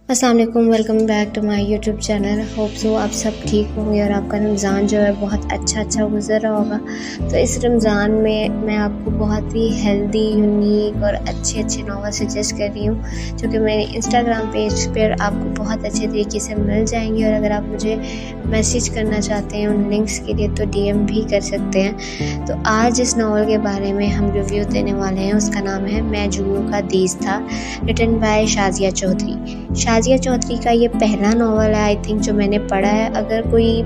अस्सलाम वालेकुम, welcome back to my YouTube channel. Hope so आप सब ठीक होंगे और आपका रमज़ान जो है बहुत अच्छा गुज़र रहा होगा। तो इस रमज़ान में मैं आपको बहुत ही हेल्दी, यूनिक और अच्छे नॉवल सजेस्ट कर रही हूँ जो कि मेरे इंस्टाग्राम पेज पर आपको बहुत अच्छे तरीके से मिल जाएंगी। और अगर आप मुझे मैसेज करना चाहते हैं उन लिंक्स के लिए तो DM भी कर सकते हैं। तो आज जिस नावल के बारे में हम रिव्यू देने वाले हैं उसका नाम है मैं जुगनू का दीज था, रिटन बाय शाज़िया चौधरी। शाज़िया चौधरी का ये पहला नावल है आई थिंक जो मैंने पढ़ा है। अगर कोई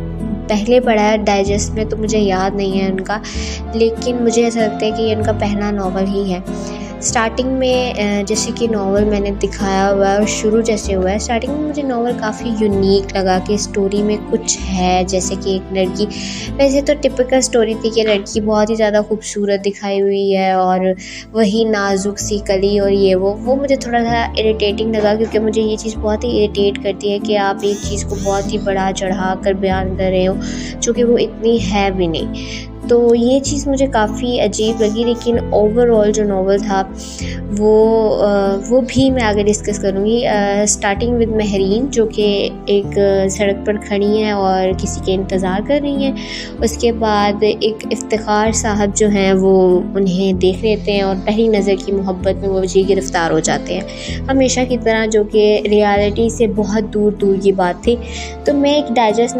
पहले पढ़ा है डाइजेस्ट में तो मुझे याद नहीं है उनका, लेकिन मुझे ऐसा लगता है कि ये उनका पहला नावल ही है। स्टार्टिंग में जैसे कि नावल मैंने दिखाया हुआ है और शुरू जैसे हुआ है, स्टार्टिंग में मुझे नावल काफ़ी यूनिक लगा कि स्टोरी में कुछ है। जैसे कि एक लड़की, वैसे तो टिपिकल स्टोरी थी कि लड़की बहुत ही ज़्यादा खूबसूरत दिखाई हुई है और वही नाजुक सी कली और ये वो मुझे थोड़ा सा इरिटेटिंग लगा, क्योंकि मुझे ये चीज़ बहुत ही इरिटेट करती है कि आप एक चीज़ को बहुत ही बढ़ा चढ़ा कर बयान कर रहे हो जो कि वो इतनी है भी नहीं। तो ये चीज़ मुझे काफ़ी अजीब लगी। लेकिन ओवरऑल जो नावल था वो भी मैं आगे डिस्कस करूँगी। स्टार्टिंग विद महरीन जो कि एक सड़क पर खड़ी हैं और किसी के इंतज़ार कर रही हैं। उसके बाद एक इफ्तिखार साहब जो हैं वो उन्हें देख लेते हैं और पहली नज़र की मोहब्बत में वो जी गिरफ़्तार हो जाते हैं, हमेशा की तरह, जो कि रियलिटी से बहुत दूर की बात थी। तो मैं एक डाइजेस्ट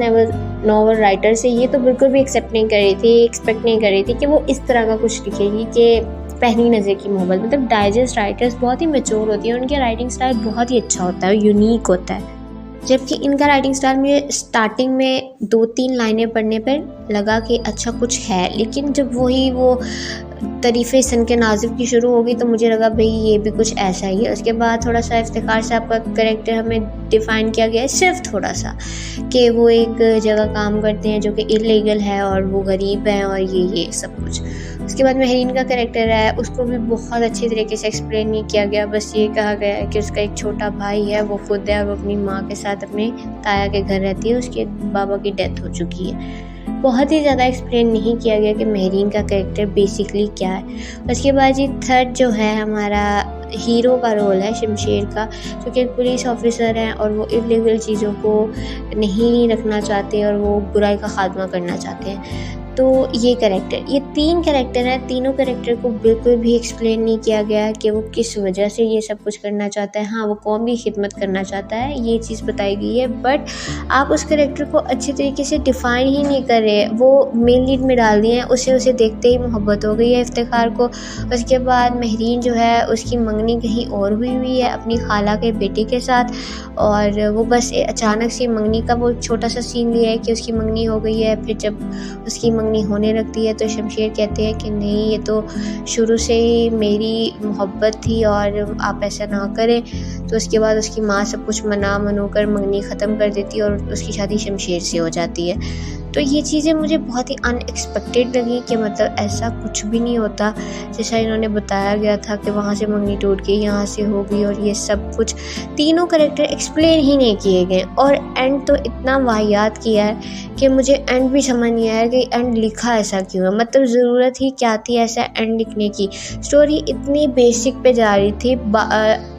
नावल राइटर से ये तो बिल्कुल भी एक्सपेक्ट नहीं कर रही थी कि वो इस तरह का कुछ लिखेगी कि पहली नज़र की मोहब्बत। मतलब डाइजेस्ट राइटर्स बहुत ही मैच्योर होती हैं, उनके राइटिंग स्टाइल बहुत ही अच्छा होता है, यूनिक होता है। जबकि इनका राइटिंग स्टाइल में स्टार्टिंग में 2-3 लाइनें पढ़ने पर लगा कि अच्छा कुछ है, लेकिन जब वो तारीफ़े सन के नाज़िफ की शुरू होगी तो मुझे लगा भाई ये भी कुछ ऐसा ही है। उसके बाद थोड़ा सा इफ्तिखार साहब का कैरेक्टर हमें डिफ़ाइन किया गया है, सिर्फ थोड़ा सा, कि वो एक जगह काम करते हैं जो कि इलीगल है और वो गरीब हैं और ये सब कुछ। उसके बाद महरीन का कैरेक्टर है, उसको भी बहुत अच्छे तरीके से एक्सप्लेन नहीं किया गया। बस ये कहा गया है कि उसका एक छोटा भाई है, वो खुद है, वो अपनी माँ के साथ अपने ताया के घर रहती है, उसके बाबा की डेथ हो चुकी है। बहुत ही ज़्यादा एक्सप्लेन नहीं किया गया कि महरीन का कैरेक्टर बेसिकली क्या है। उसके बाद ये थर्ड जो है हमारा हीरो का रोल है शमशेर का, जो कि एक पुलिस ऑफिसर हैं और वो इलीगल चीज़ों को नहीं रखना चाहते और वो बुराई का खात्मा करना चाहते हैं। तो ये 3 कैरेक्टर हैं। तीनों कैरेक्टर को बिल्कुल भी एक्सप्लेन नहीं किया गया कि वो किस वजह से ये सब कुछ करना चाहता है। हाँ, वो कौम की खिदमत करना चाहता है, ये चीज़ बताई गई है, बट आप उस कैरेक्टर को अच्छे तरीके से डिफ़ाइन ही नहीं कर रहे। वो मेन लीड में डाल दिए हैं, उसे देखते ही मोहब्बत हो गई है इफ्तिखार को। उसके बाद महरीन जो है उसकी मंगनी कहीं और हुई है अपनी खाला के बेटे के साथ, और वो बस अचानक से मंगनी का वो छोटा सा सीन लिया है कि उसकी मंगनी हो गई है। फिर जब उसकी मंगनी होने लगती है तो शमशेर कहते हैं कि नहीं, ये तो शुरू से ही मेरी मोहब्बत थी और आप ऐसा ना करें। तो उसके बाद उसकी माँ सब कुछ मना कर मंगनी ख़त्म कर देती है और उसकी शादी शमशेर से हो जाती है। तो ये चीज़ें मुझे बहुत ही अनएक्सपेक्टेड लगी कि मतलब ऐसा कुछ भी नहीं होता जैसा इन्होंने बताया गया था कि वहाँ से मंगनी टूट गई, यहाँ से हो गई और ये सब कुछ। तीनों कैरेक्टर एक्सप्लेन ही नहीं किए गए और एंड तो इतना वाहियात किया है कि मुझे एंड भी समझ नहीं आया कि एंड लिखा ऐसा क्यों है। मतलब ज़रूरत ही क्या थी ऐसा एंड लिखने की। स्टोरी इतनी बेसिक पे जा रही थी।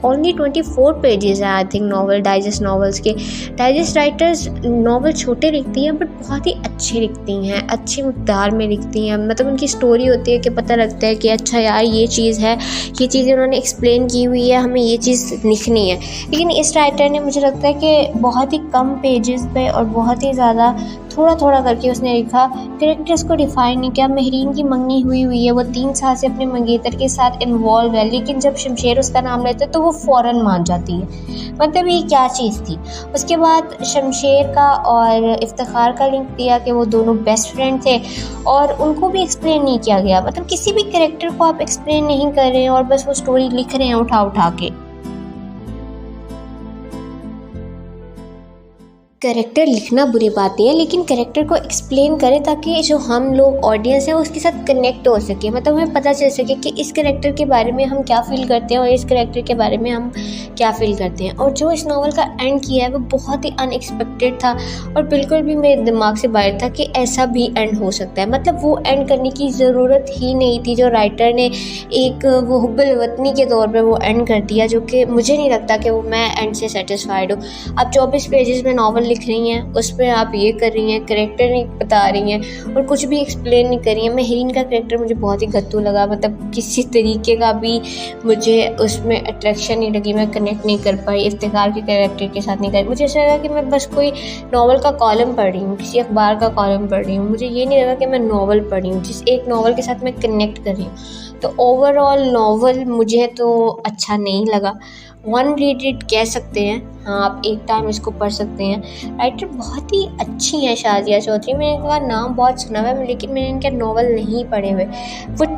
ओनली 24 पेजेस है I think novel, digest novels के। डाइजेस्ट राइटर्स नावल छोटे लिखती हैं बट बहुत ही अच्छी लिखती हैं, अच्छी मकदार में लिखती हैं। मतलब उनकी स्टोरी होती है कि पता लगता है कि अच्छा यार ये चीज़ है, ये चीज़ उन्होंने एक्सप्लेन की हुई है, हमें ये चीज़ लिखनी है। लेकिन इस राइटर ने मुझे लगता है कि बहुत ही कम पेजेस पे और बहुत ही ज़्यादा थोड़ा करके उसने लिखा, कैरेक्टर्स को डिफ़ाइन नहीं किया। महरीन की मंगनी हुई है, वो 3 साल से अपने मंगेतर के साथ इन्वॉल्व है, लेकिन जब शमशेर उसका नाम लेते तो वो फ़ौरन मान जाती है। मतलब ये क्या चीज़ थी। उसके बाद शमशेर का और इफ्तिखार का लिंक दिया कि वो दोनों बेस्ट फ्रेंड थे और उनको भी एक्सप्लेन नहीं किया गया। मतलब किसी भी कैरेक्टर को आप एक्सप्लेन नहीं कर रहे हैं और बस वो स्टोरी लिख रहे हैं उठा के। कैरेक्टर लिखना बुरी बात नहीं है, लेकिन कैरेक्टर को एक्सप्लेन करें ताकि जो हम लोग ऑडियंस हैं उसके साथ कनेक्ट हो सके, मतलब हमें पता चल सके कि इस कैरेक्टर के बारे में हम क्या फ़ील करते हैं और इस कैरेक्टर के बारे में हम क्या फ़ील करते हैं। और जो इस नावल का एंड किया है वो बहुत ही अनएक्सपेक्टेड था और बिल्कुल भी मेरे दिमाग से बाहर था कि ऐसा भी एंड हो सकता है। मतलब वो एंड करने की ज़रूरत ही नहीं थी, जो राइटर ने एक वो हुब्बुल वतनी के तौर पर वो एंड कर दिया, जो कि मुझे नहीं लगता कि वो मैं एंड से सेटिस्फाइड हूँ। आप 24 पेजेस में नावल लिख रही हैं, उसमें आप ये कर रही हैं, कैरेक्टर नहीं बता रही हैं और कुछ भी एक्सप्लेन नहीं कर रही हैं। मेहरीन का कैरेक्टर मुझे बहुत ही गत्तू लगा, मतलब किसी तरीके का भी मुझे उसमें अट्रैक्शन नहीं लगी, मैं कनेक्ट नहीं कर पाई, इफ्तिखार के कैरेक्टर के साथ नहीं कर। मुझे ऐसा लगा कि मैं बस कोई नावल का कॉलम पढ़ रही हूँ, किसी अखबार का कॉलम पढ़ रही हूँ। मुझे ये नहीं लगा कि मैं नावल पढ़ रही हूँ, जिस एक नावल के साथ मैं कनेक्ट कर रही हूँ। तो ओवरऑल नावल मुझे तो अच्छा नहीं लगा, वन रीड इट कह सकते हैं। हाँ, आप एक टाइम इसको पढ़ सकते हैं। राइटर बहुत ही अच्छी हैं शाजिया चौधरी, मैंने इनका नाम बहुत सुना हुआ है लेकिन मैंने इनके नावल नहीं पढ़े हुए। वो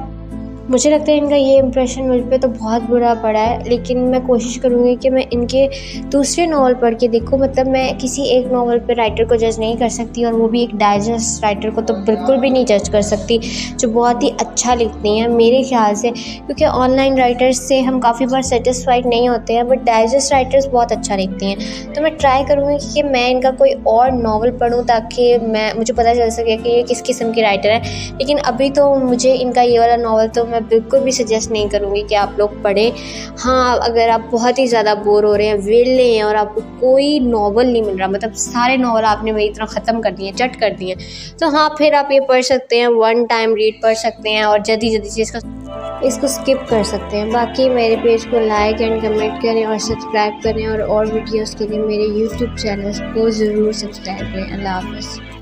मुझे लगता है इनका ये इम्प्रेशन मुझ पे तो बहुत बुरा पड़ा है, लेकिन मैं कोशिश करूँगी कि मैं इनके दूसरे नावल पढ़ के देखूँ। मतलब मैं किसी एक नावल पे राइटर को जज नहीं कर सकती, और वो भी एक डाइजेस्ट राइटर को तो बिल्कुल भी नहीं जज कर सकती, जो बहुत ही अच्छा लिखती हैं मेरे ख्याल से। क्योंकि ऑनलाइन राइटर्स से हम काफ़ी बार सेटिस्फाइड नहीं होते हैं, बट डाइजेस्ट राइटर्स बहुत अच्छा लिखती हैं। तो मैं ट्राई करूँगी कि मैं इनका कोई और नावल पढ़ूँ ताकि मुझे पता चल सके कि ये किस किस्म की राइटर है। लेकिन अभी तो मुझे इनका ये वाला नावल तो मैं बिल्कुल भी सजेस्ट नहीं करूँगी कि आप लोग पढ़ें। हाँ, अगर आप बहुत ही ज़्यादा बोर हो रहे हैं, वेले हैं और आपको कोई नावल नहीं मिल रहा, मतलब सारे नावल आपने वही तरह ख़त्म कर दिए, चट कर दिए, तो हाँ फिर आप ये पढ़ सकते हैं, वन टाइम रीड पढ़ सकते हैं और जल्दी जल्दी से इसको स्किप कर सकते हैं। बाकी मेरे पेज को लाइक एंड कमेंट करें और सब्सक्राइब करें, और वीडियोज़ के लिए मेरे यूट्यूब चैनल को ज़रूर सब्सक्राइब करें। अल्लाह हाफ़िज़।